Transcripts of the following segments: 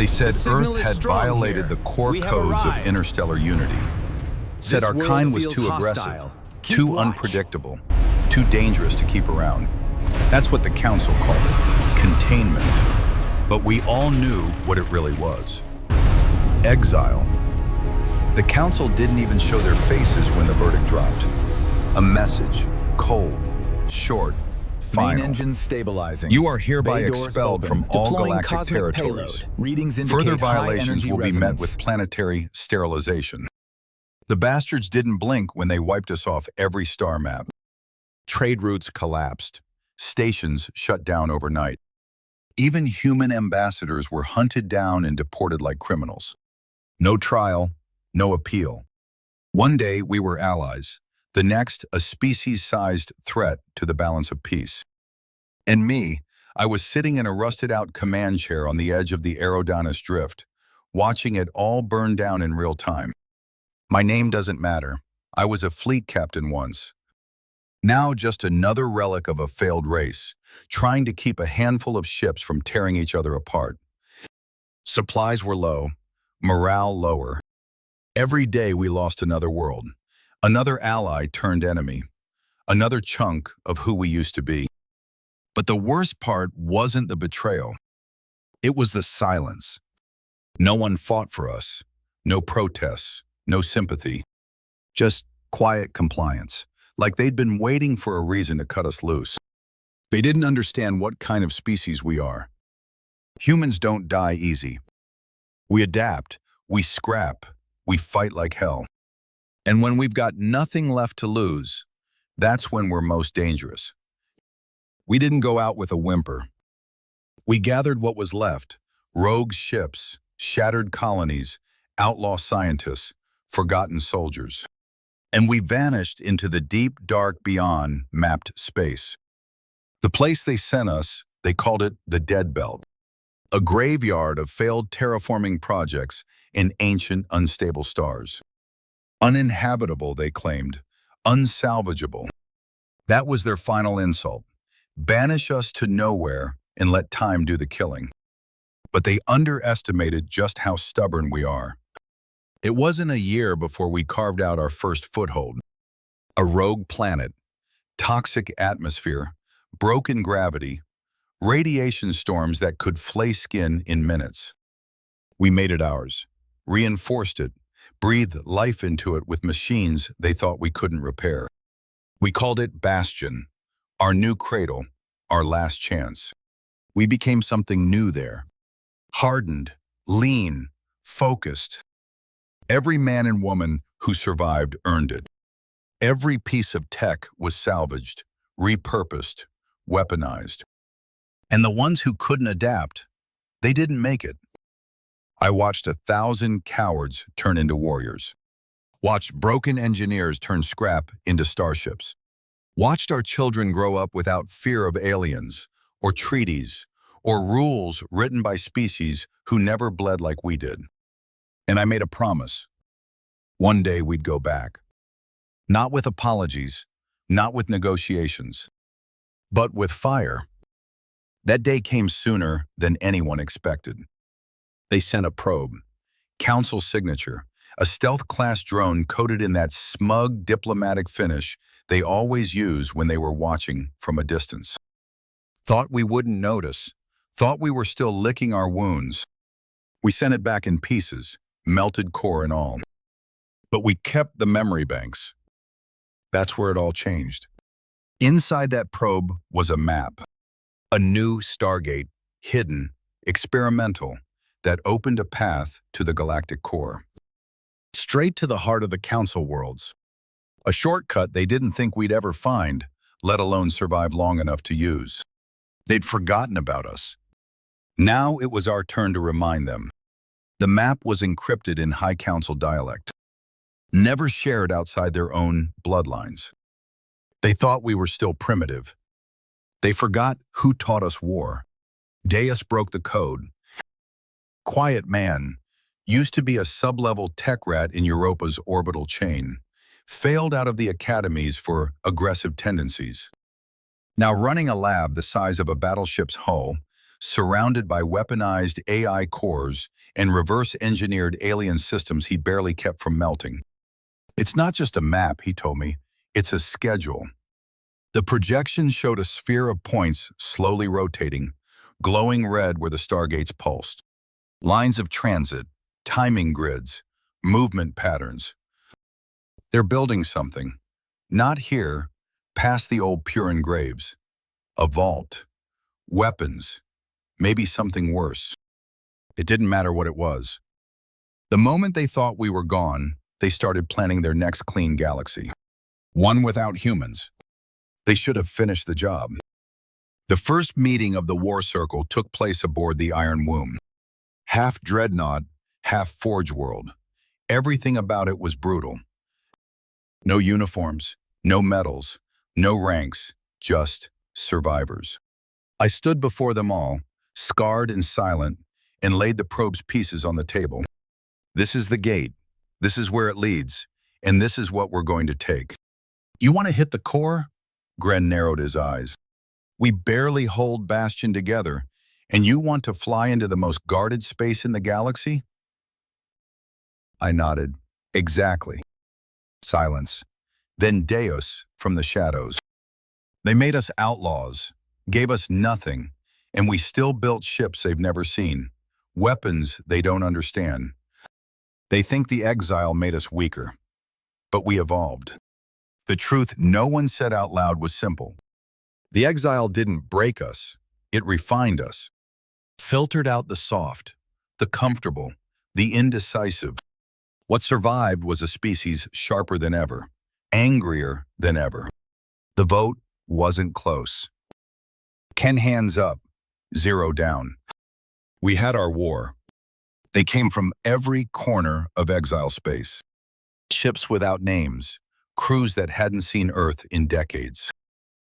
They said Earth signal is had strong violated here. the core We have codes of arrived. interstellar unity. Said This our world kind was feels too hostile. aggressive, Keep too watch. unpredictable, too dangerous to keep around. That's what the Council called it, containment. But we all knew what it really was. Exile. The Council didn't even show their faces when the verdict dropped. A message, cold, short, final. Main engine stabilizing. You are hereby Bay doors expelled open. from all Deploying galactic cosmic territories. payload. Readings indicate Further high violations energy will be met resonance. with planetary sterilization. The bastards didn't blink when they wiped us off every star map. Trade routes collapsed. Stations shut down overnight. Even human ambassadors were hunted down and deported like criminals. No trial, no appeal. One day we were allies. The next, a species-sized threat to the balance of peace. And me, I was sitting in a rusted-out command chair on the edge of the Aerodonus Drift, watching it all burn down in real time. My name doesn't matter. I was a fleet captain once. Now just another relic of a failed race, trying to keep a handful of ships from tearing each other apart. Supplies were low, morale lower. Every day we lost another world, another ally turned enemy, another chunk of who we used to be. But the worst part wasn't the betrayal. It was the silence. No one fought for us, no protests, no sympathy, just quiet compliance, like they'd been waiting for a reason to cut us loose. They didn't understand what kind of species we are. Humans don't die easy. We adapt, we scrap, we fight like hell. And when we've got nothing left to lose, that's when we're most dangerous. We didn't go out with a whimper. We gathered what was left, rogue ships, shattered colonies, outlaw scientists, forgotten soldiers. And we vanished into the deep, dark beyond mapped space. The place they sent us, they called it the Dead Belt, a graveyard of failed terraforming projects in ancient, unstable stars. Uninhabitable, they claimed, unsalvageable. That was their final insult. Banish us to nowhere and let time do the killing. But they underestimated just how stubborn we are. It wasn't a year before we carved out our first foothold. A rogue planet, toxic atmosphere, broken gravity, radiation storms that could flay skin in minutes. We made it ours, reinforced it, breathed life into it with machines they thought we couldn't repair. We called it Bastion, our new cradle, our last chance. We became something new there. Hardened, lean, focused. Every man and woman who survived earned it. Every piece of tech was salvaged, repurposed, weaponized. And the ones who couldn't adapt, they didn't make it. I watched 1,000 cowards turn into warriors. Watched broken engineers turn scrap into starships. Watched our children grow up without fear of aliens, or treaties, or rules written by species who never bled like we did. And I made a promise. One day we'd go back. Not with apologies, not with negotiations, but with fire. That day came sooner than anyone expected. They sent a probe, Council signature, a stealth-class drone coated in that smug diplomatic finish they always use when they were watching from a distance. Thought we wouldn't notice, thought we were still licking our wounds. We sent it back in pieces, melted core and all. But we kept the memory banks. That's where it all changed. Inside that probe was a map, a new Stargate, hidden, experimental, that opened a path to the galactic core. Straight to the heart of the Council worlds. A shortcut they didn't think we'd ever find, let alone survive long enough to use. They'd forgotten about us. Now it was our turn to remind them. The map was encrypted in High Council dialect, never shared outside their own bloodlines. They thought we were still primitive. They forgot who taught us war. Deus broke the code. Quiet Man used to be a sub-level tech rat in Europa's orbital chain, failed out of the academies for aggressive tendencies. Now running a lab the size of a battleship's hull, surrounded by weaponized AI cores and reverse-engineered alien systems he barely kept from melting. It's not just a map, he told me. It's a schedule. The projection showed a sphere of points slowly rotating, glowing red where the stargates pulsed. Lines of transit, timing grids, movement patterns. They're building something. Not here, past the old Purin graves. A vault. Weapons. Maybe something worse. It didn't matter what it was. The moment they thought we were gone, they started planning their next clean galaxy. One without humans. They should have finished the job. The first meeting of the War Circle took place aboard the Iron Womb. Half dreadnought, half Forge World. Everything about it was brutal. No uniforms, no medals, no ranks, just survivors. I stood before them all, scarred and silent, and laid the probe's pieces on the table. This is the gate. This is where it leads. And this is what we're going to take. You want to hit the core? Gren narrowed his eyes. We barely hold Bastion together, and you want to fly into the most guarded space in the galaxy? I nodded. Exactly. Silence. Then Deus from the shadows. They made us outlaws, gave us nothing, and we still built ships they've never seen, weapons they don't understand. They think the Exile made us weaker, but we evolved. The truth no one said out loud was simple. The Exile didn't break us, it refined us, filtered out the soft, the comfortable, the indecisive. What survived was a species sharper than ever, angrier than ever. The vote wasn't close. 10 hands up, 0 down. We had our war. They came from every corner of Exile space. Ships without names, crews that hadn't seen Earth in decades.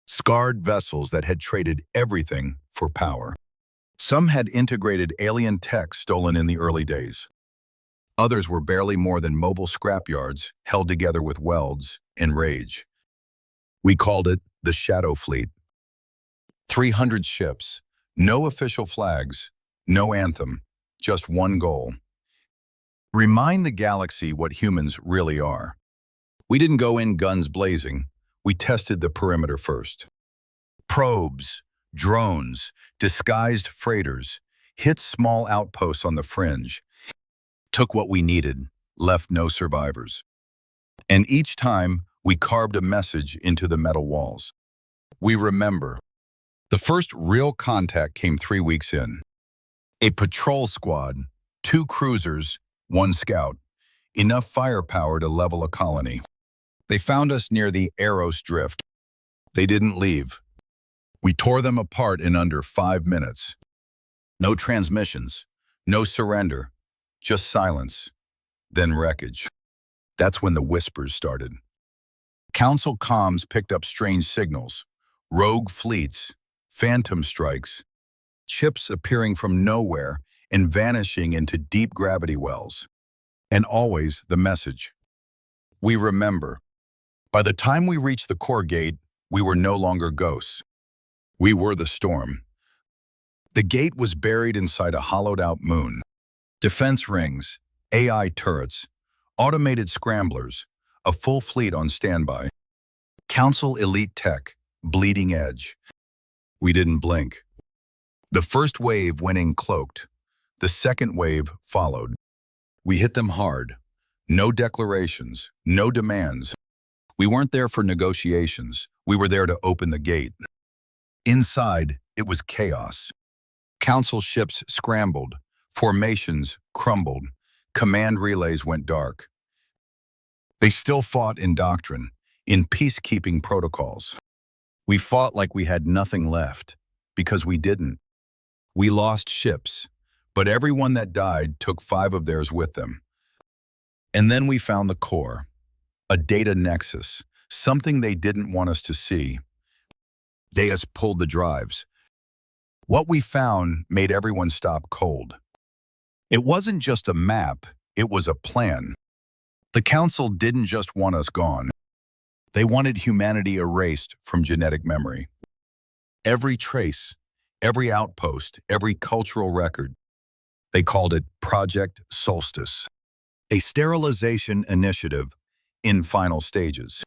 Scarred vessels that had traded everything for power. Some had integrated alien tech stolen in the early days. Others were barely more than mobile scrapyards held together with welds and rage. We called it the Shadow Fleet. 300 ships, no official flags, no anthem, just one goal. Remind the galaxy what humans really are. We didn't go in guns blazing. We tested the perimeter first. Probes, drones, disguised freighters, hit small outposts on the fringe, took what we needed, left no survivors. And each time, we carved a message into the metal walls. We remember. The first real contact came 3 weeks in. A patrol squad, 2 cruisers, 1 scout, enough firepower to level a colony. They found us near the Eros Drift. They didn't leave. We tore them apart in under 5 minutes. No transmissions, no surrender, just silence, then wreckage. That's when the whispers started. Council comms picked up strange signals, rogue fleets, phantom strikes, ships appearing from nowhere and vanishing into deep gravity wells. And always the message. We remember. By the time we reached the core gate, we were no longer ghosts. We were the storm. The gate was buried inside a hollowed-out moon. Defense rings, AI turrets, automated scramblers, a full fleet on standby. Council elite tech, bleeding edge. We didn't blink. The first wave went in cloaked. The second wave followed. We hit them hard. No declarations, no demands. We weren't there for negotiations. We were there to open the gate. Inside, it was chaos. Council ships scrambled. Formations crumbled. Command relays went dark. They still fought in doctrine, in peacekeeping protocols. We fought like we had nothing left, because we didn't. We lost ships, but everyone that died took 5 of theirs with them. And then we found the core. A data nexus, something they didn't want us to see. Deus pulled the drives. What we found made everyone stop cold. It wasn't just a map, it was a plan. The Council didn't just want us gone. They wanted humanity erased from genetic memory. Every trace, every outpost, every cultural record. They called it Project Solstice, a sterilization initiative in final stages.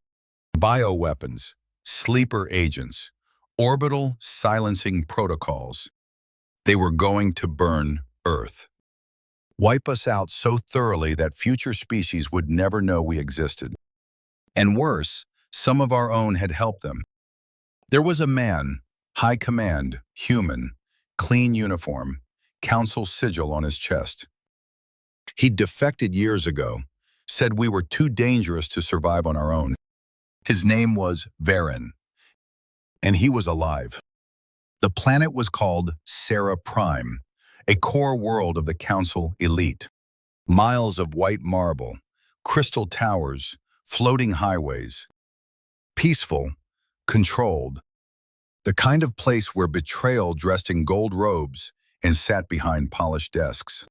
Bioweapons, sleeper agents, orbital silencing protocols. They were going to burn Earth. Wipe us out so thoroughly that future species would never know we existed. And worse, some of our own had helped them. There was a man, high command, human, clean uniform, council sigil on his chest. He'd defected years ago, said we were too dangerous to survive on our own. His name was Varen, and he was alive. The planet was called Sarah Prime, a core world of the council elite. Miles of white marble, crystal towers, floating highways. Peaceful, controlled. The kind of place where betrayal dressed in gold robes and sat behind polished desks.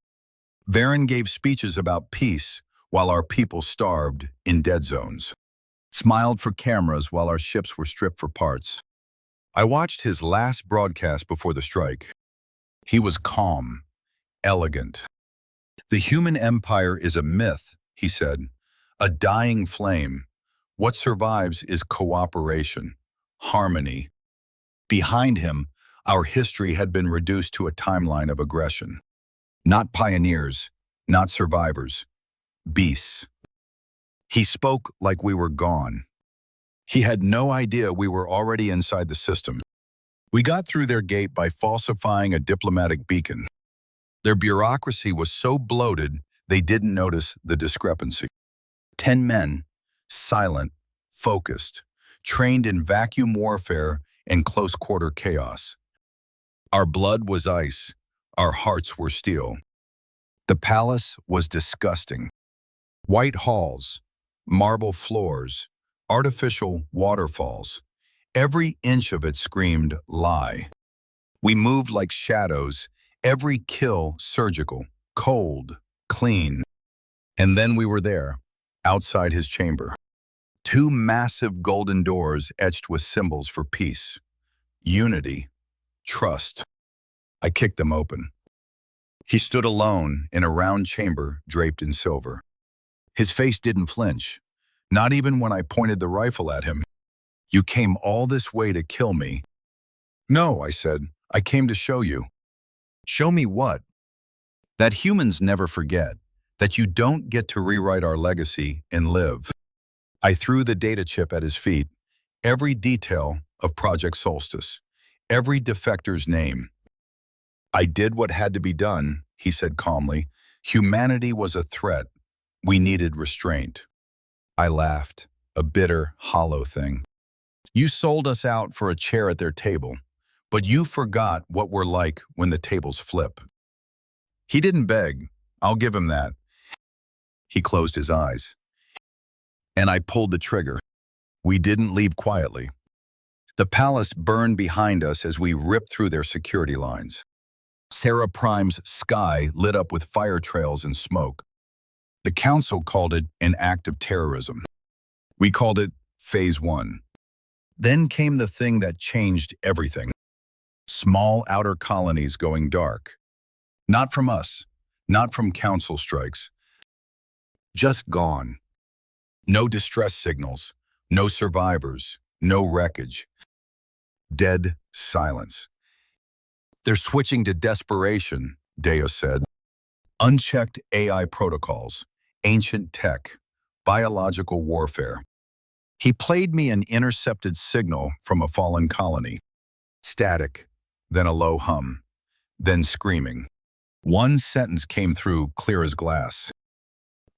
Varen gave speeches about peace while our people starved in dead zones. Smiled for cameras while our ships were stripped for parts. I watched his last broadcast before the strike. He was calm, elegant. The human empire is a myth, he said, a dying flame. What survives is cooperation, harmony. Behind him, our history had been reduced to a timeline of aggression. Not pioneers, not survivors, beasts. He spoke like we were gone. He had no idea we were already inside the system. We got through their gate by falsifying a diplomatic beacon. Their bureaucracy was so bloated, they didn't notice the discrepancy. 10 men, silent, focused, trained in vacuum warfare and close-quarter chaos. Our blood was ice, our hearts were steel. The palace was disgusting. White halls, marble floors, artificial waterfalls. Every inch of it screamed lie. We moved like shadows, every kill surgical, cold, clean. And then we were there, outside his chamber. 2 massive golden doors etched with symbols for peace, unity, trust. I kicked them open. He stood alone in a round chamber draped in silver. His face didn't flinch, not even when I pointed the rifle at him. You came all this way to kill me. No, I said, I came to show you. Show me what? That humans never forget, that you don't get to rewrite our legacy and live. I threw the data chip at his feet, every detail of Project Solstice, every defector's name. I did what had to be done, he said calmly. Humanity was a threat. We needed restraint. I laughed, a bitter, hollow thing. You sold us out for a chair at their table, but you forgot what we're like when the tables flip. He didn't beg. I'll give him that. He closed his eyes. And I pulled the trigger. We didn't leave quietly. The palace burned behind us as we ripped through their security lines. Sarah Prime's sky lit up with fire trails and smoke. The council called it an act of terrorism. We called it Phase 1. Then came the thing that changed everything. Small outer colonies going dark. Not from us, not from council strikes. Just gone. No distress signals, no survivors, no wreckage. Dead silence. They're switching to desperation, Deo said. Unchecked AI protocols, ancient tech, biological warfare. He played me an intercepted signal from a fallen colony. Static, then a low hum, then screaming. One sentence came through clear as glass.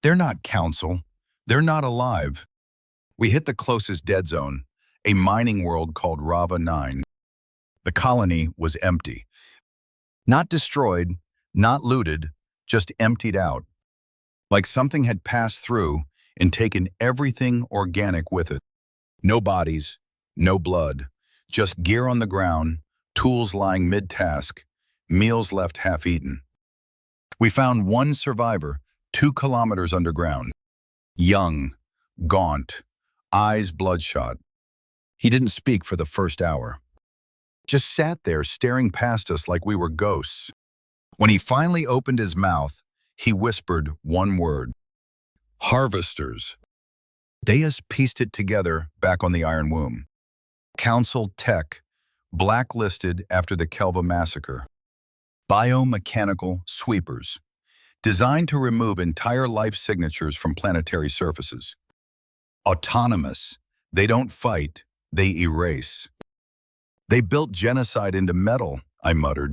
They're not council. They're not alive. We hit the closest dead zone, a mining world called Rava 9. The colony was empty. Not destroyed, not looted, just emptied out. Like something had passed through and taken everything organic with it. No bodies, no blood, just gear on the ground, tools lying mid-task, meals left half-eaten. We found one survivor, 2 kilometers underground. Young, gaunt, eyes bloodshot. He didn't speak for the first hour. just sat there staring past us like we were ghosts. When he finally opened his mouth, he whispered one word: harvesters. Deus pieced it together back on the Iron Womb. Council Tech, blacklisted after the Kelva massacre. Biomechanical sweepers, designed to remove entire life signatures from planetary surfaces. Autonomous, they don't fight, they erase. They built genocide into metal, I muttered.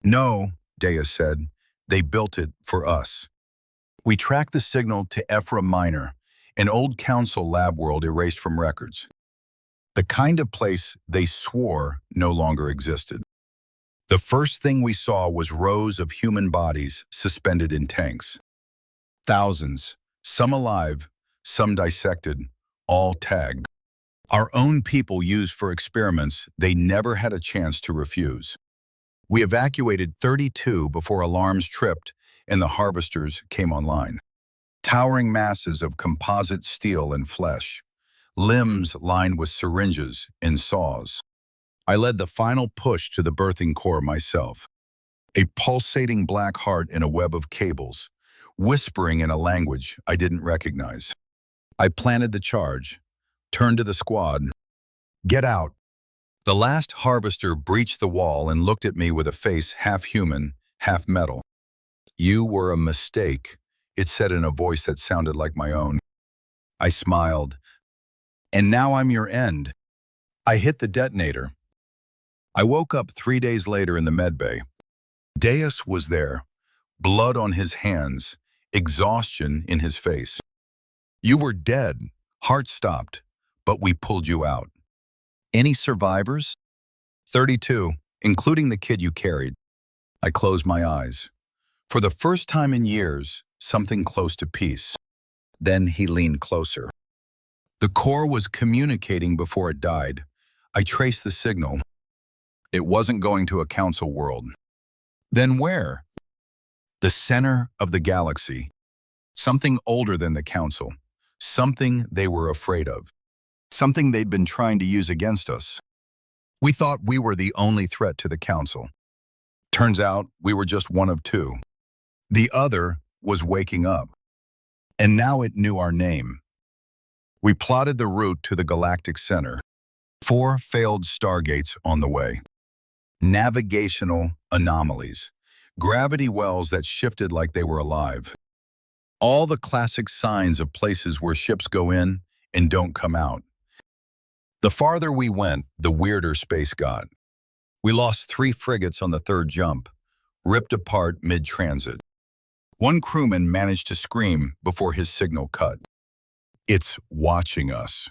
No, Deus said, they built it for us. We tracked the signal to Ephra Minor, an old council lab world erased from records. The kind of place they swore no longer existed. The first thing we saw was rows of human bodies suspended in tanks. Thousands, some alive, some dissected, all tagged. Our own people used for experiments they never had a chance to refuse. We evacuated 32 before alarms tripped and the harvesters came online. Towering masses of composite steel and flesh, limbs lined with syringes and saws. I led the final push to the birthing core myself, a pulsating black heart in a web of cables, whispering in a language I didn't recognize. I planted the charge, turned to the squad. Get out. The last harvester breached the wall and looked at me with a face half human, half metal. You were a mistake, it said in a voice that sounded like my own. I smiled. And now I'm your end. I hit the detonator. I woke up 3 days later in the medbay. Deus was there, blood on his hands, exhaustion in his face. You were dead, heart stopped, but we pulled you out. Any survivors? 32, including the kid you carried. I closed my eyes. For the first time in years, something close to peace. Then he leaned closer. The core was communicating before it died. I traced the signal. It wasn't going to a council world. Then where? The center of the galaxy. Something older than the council. Something they were afraid of. Something they'd been trying to use against us. We thought we were the only threat to the council. Turns out we were just one of two. The other was waking up. And now it knew our name. We plotted the route to the galactic center. 4 failed stargates on the way. Navigational anomalies. Gravity wells that shifted like they were alive. All the classic signs of places where ships go in and don't come out. The farther we went, the weirder space got. We lost 3 frigates on the 3rd jump, ripped apart mid-transit. One crewman managed to scream before his signal cut. It's watching us.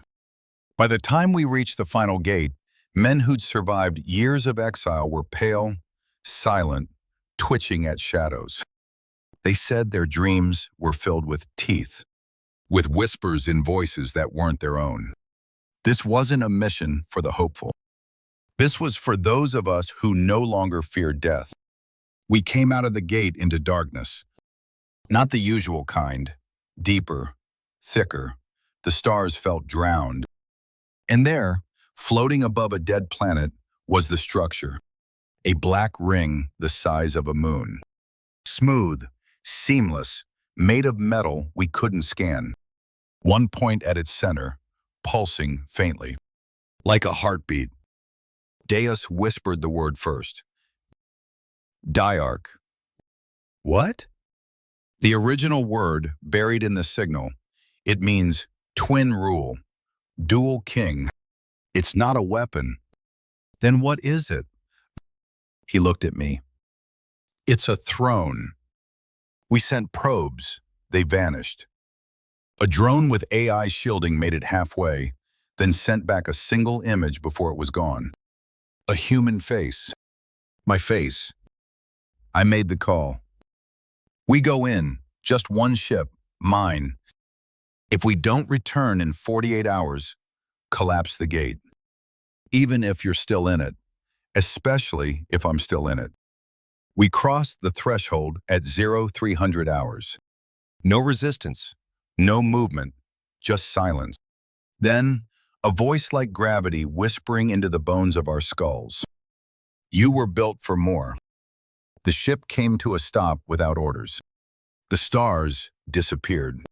By the time we reached the final gate, men who'd survived years of exile were pale, silent, twitching at shadows. They said their dreams were filled with teeth, with whispers in voices that weren't their own. This wasn't a mission for the hopeful. This was for those of us who no longer feared death. We came out of the gate into darkness. Not the usual kind, deeper, thicker. The stars felt drowned. And there, floating above a dead planet, was the structure. A black ring the size of a moon. Smooth, seamless, made of metal we couldn't scan. One point at its center, pulsing faintly. Like a heartbeat. Deus whispered the word first. Diarch. What? The original word buried in the signal. It means twin rule, dual king. It's not a weapon. Then what is it? He looked at me. It's a throne. We sent probes. They vanished. A drone with AI shielding made it halfway, then sent back a single image before it was gone. A human face. My face. I made the call. We go in, just one ship, mine. If we don't return in 48 hours, collapse the gate. Even if you're still in it, especially if I'm still in it. We crossed the threshold at 0300 hours. No resistance, no movement, just silence. Then, a voice like gravity whispering into the bones of our skulls. You were built for more. The ship came to a stop without orders. The stars disappeared.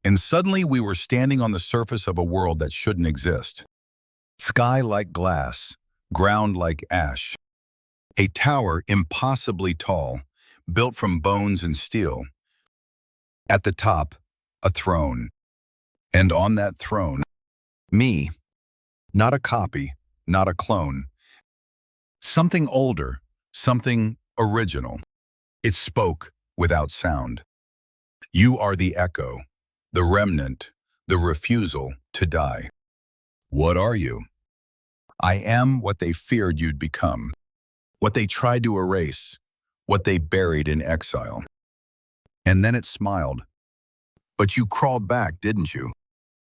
And suddenly we were standing on the surface of a world that shouldn't exist. Sky like glass, ground like ash. A tower impossibly tall, built from bones and steel. At the top, a throne. And on that throne, me. Not a copy, not a clone. Something older, something original. It spoke without sound. You are the echo, the remnant, the refusal to die. What are you? I am what they feared you'd become, what they tried to erase, what they buried in exile. And then it smiled. But you crawled back, didn't you?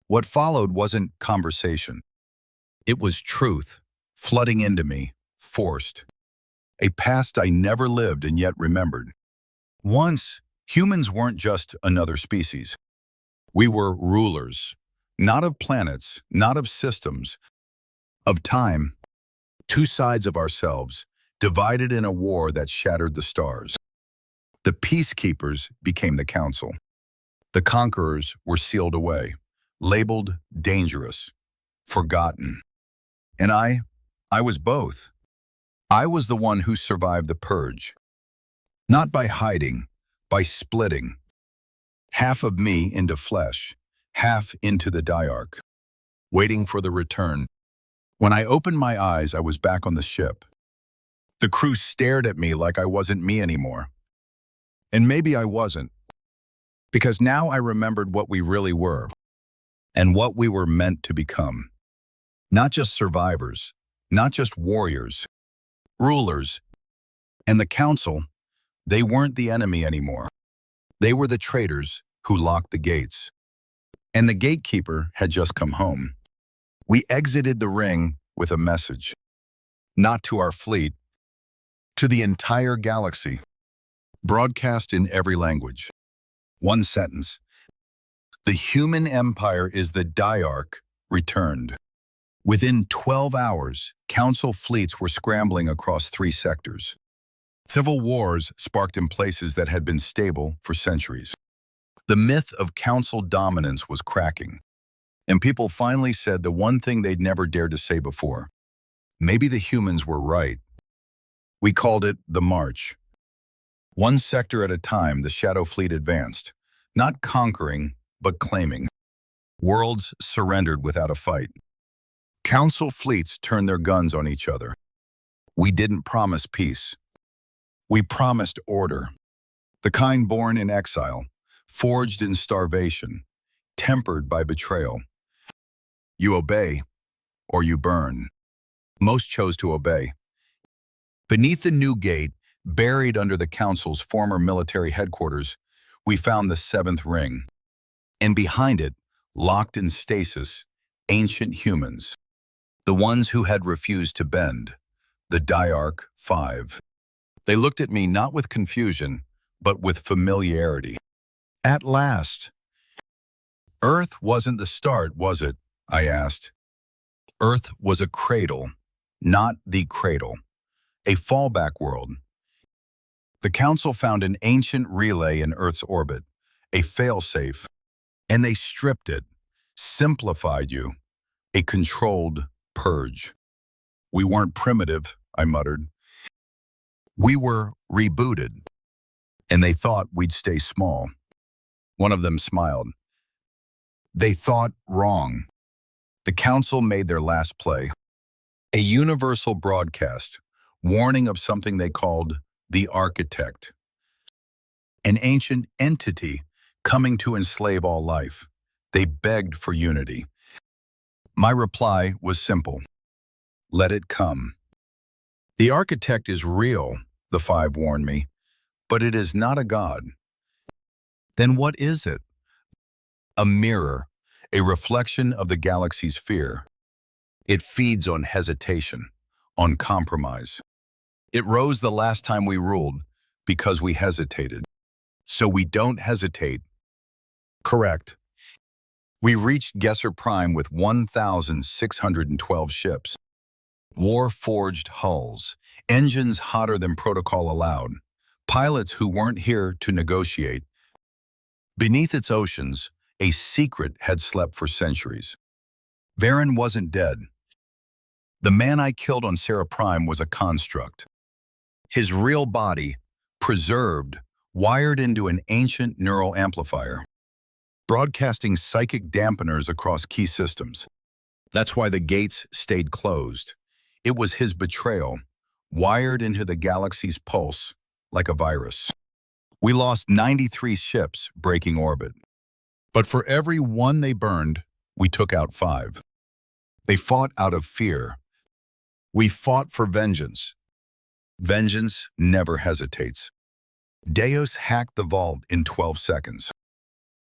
What followed wasn't conversation. It was truth, flooding into me, forced. A past I never lived and yet remembered. Once, humans weren't just another species. We were rulers, not of planets, not of systems, of time. Two sides of ourselves, divided in a war that shattered the stars. The peacekeepers became the council. The conquerors were sealed away, labeled dangerous, forgotten. And I was both. I was the one who survived the purge. Not by hiding, by splitting. Half of me into flesh, half into the diarch, waiting for the return. When I opened my eyes, I was back on the ship. The crew stared at me like I wasn't me anymore. And maybe I wasn't. Because now I remembered what we really were, and what we were meant to become. Not just survivors, not just warriors, rulers. And the council, they weren't the enemy anymore. They were the traitors who locked the gates. And the gatekeeper had just come home. We exited the ring with a message. Not to our fleet, to the entire galaxy. Broadcast in every language. One sentence. The human empire is the diarch returned. Within 12 hours, council fleets were scrambling across 3 sectors. Civil wars sparked in places that had been stable for centuries. The myth of council dominance was cracking. And people finally said the one thing they'd never dared to say before. Maybe the humans were right. We called it the March. One sector at a time, the Shadow Fleet advanced, not conquering, but claiming. Worlds surrendered without a fight. Council fleets turned their guns on each other. We didn't promise peace. We promised order. The kind born in exile, forged in starvation, tempered by betrayal. You obey, or you burn. Most chose to obey. Beneath the new gate, buried under the council's former military headquarters, we found the 7th ring. And behind it, locked in stasis, ancient humans. The ones who had refused to bend. The Diarch 5. They looked at me not with confusion, but with familiarity. At last. Earth wasn't the start, was it? I asked. Earth was a cradle, not the cradle. A fallback world. The council found an ancient relay in Earth's orbit, a failsafe, and they stripped it, simplified you, a controlled purge. We weren't primitive, I muttered. We were rebooted, and they thought we'd stay small. One of them smiled. They thought wrong. The council made their last play. A universal broadcast, warning of something they called the architect. An ancient entity coming to enslave all life. They begged for unity. My reply was simple. Let it come. The architect is real, the 5 warned me, but it is not a god. Then what is it? A mirror, a reflection of the galaxy's fear. It feeds on hesitation, on compromise. It rose the last time we ruled because we hesitated. So we don't hesitate. Correct. We reached Gesser Prime with 1,612 ships. War-forged hulls, engines hotter than protocol allowed, pilots who weren't here to negotiate. Beneath its oceans, a secret had slept for centuries. Varen wasn't dead. The man I killed on Sarah Prime was a construct. His real body, preserved, wired into an ancient neural amplifier, broadcasting psychic dampeners across key systems. That's why the gates stayed closed. It was his betrayal, wired into the galaxy's pulse like a virus. We lost 93 ships breaking orbit. But for every one they burned, we took out 5. They fought out of fear. We fought for vengeance. Vengeance never hesitates. Deus hacked the vault in 12 seconds.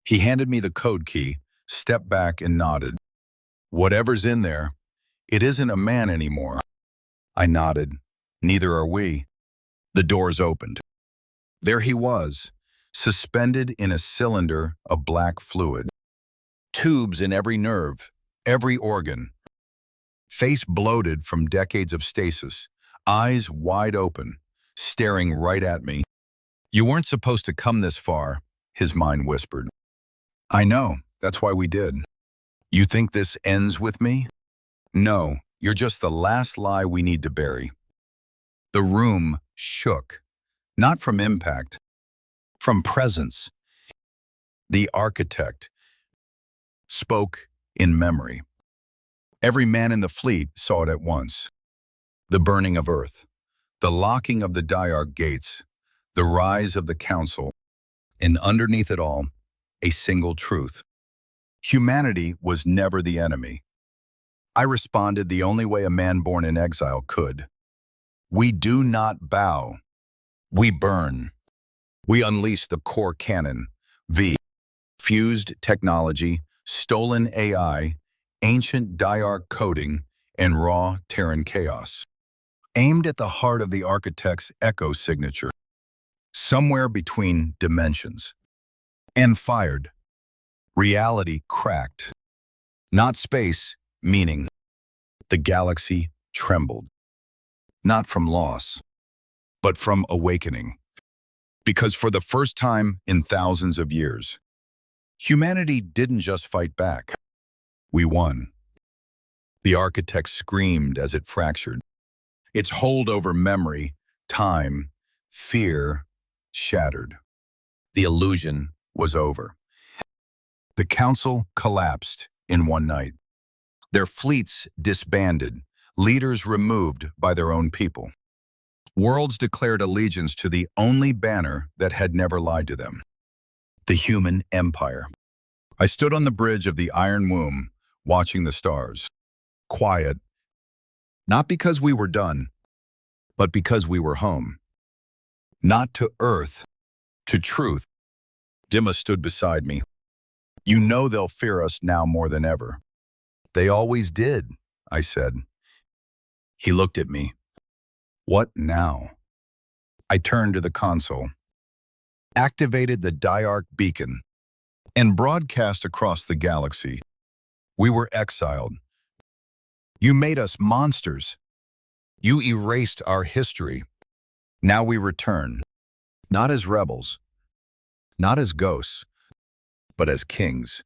He handed me the code key, stepped back and nodded. Whatever's in there, it isn't a man anymore. I nodded. Neither are we. The doors opened. There he was, suspended in a cylinder of black fluid. Tubes in every nerve, every organ. Face bloated from decades of stasis, eyes wide open, staring right at me. You weren't supposed to come this far, his mind whispered. I know, that's why we did. You think this ends with me? No, you're just the last lie we need to bury. The room shook, not from impact, from presence. The architect spoke in memory. Every man in the fleet saw it at once. The burning of Earth, the locking of the Diarch gates, the rise of the Council, and underneath it all, a single truth. Humanity was never the enemy. I responded the only way a man born in exile could. We do not bow. We burn. We unleash the core cannon, fused technology, stolen AI, ancient Diarch coding, and raw Terran chaos. Aimed at the heart of the architect's echo signature, somewhere between dimensions. And fired. Reality cracked. Not space, meaning. The galaxy trembled. Not from loss, but from awakening. Because for the first time in thousands of years, humanity didn't just fight back. We won. The architect screamed as it fractured. Its hold over memory, time, fear, shattered. The illusion was over. The Council collapsed in one night. Their fleets disbanded, leaders removed by their own people. Worlds declared allegiance to the only banner that had never lied to them. The human empire. I stood on the bridge of the Iron Womb, watching the stars. Quiet. Not because we were done, but because we were home. Not to Earth, to truth. Dimma stood beside me. You know they'll fear us now more than ever. They always did, I said. He looked at me. What now? I turned to the console, activated the Diarch beacon, and broadcast across the galaxy. We were exiled. You made us monsters. You erased our history. Now we return, not as rebels, not as ghosts, but as kings.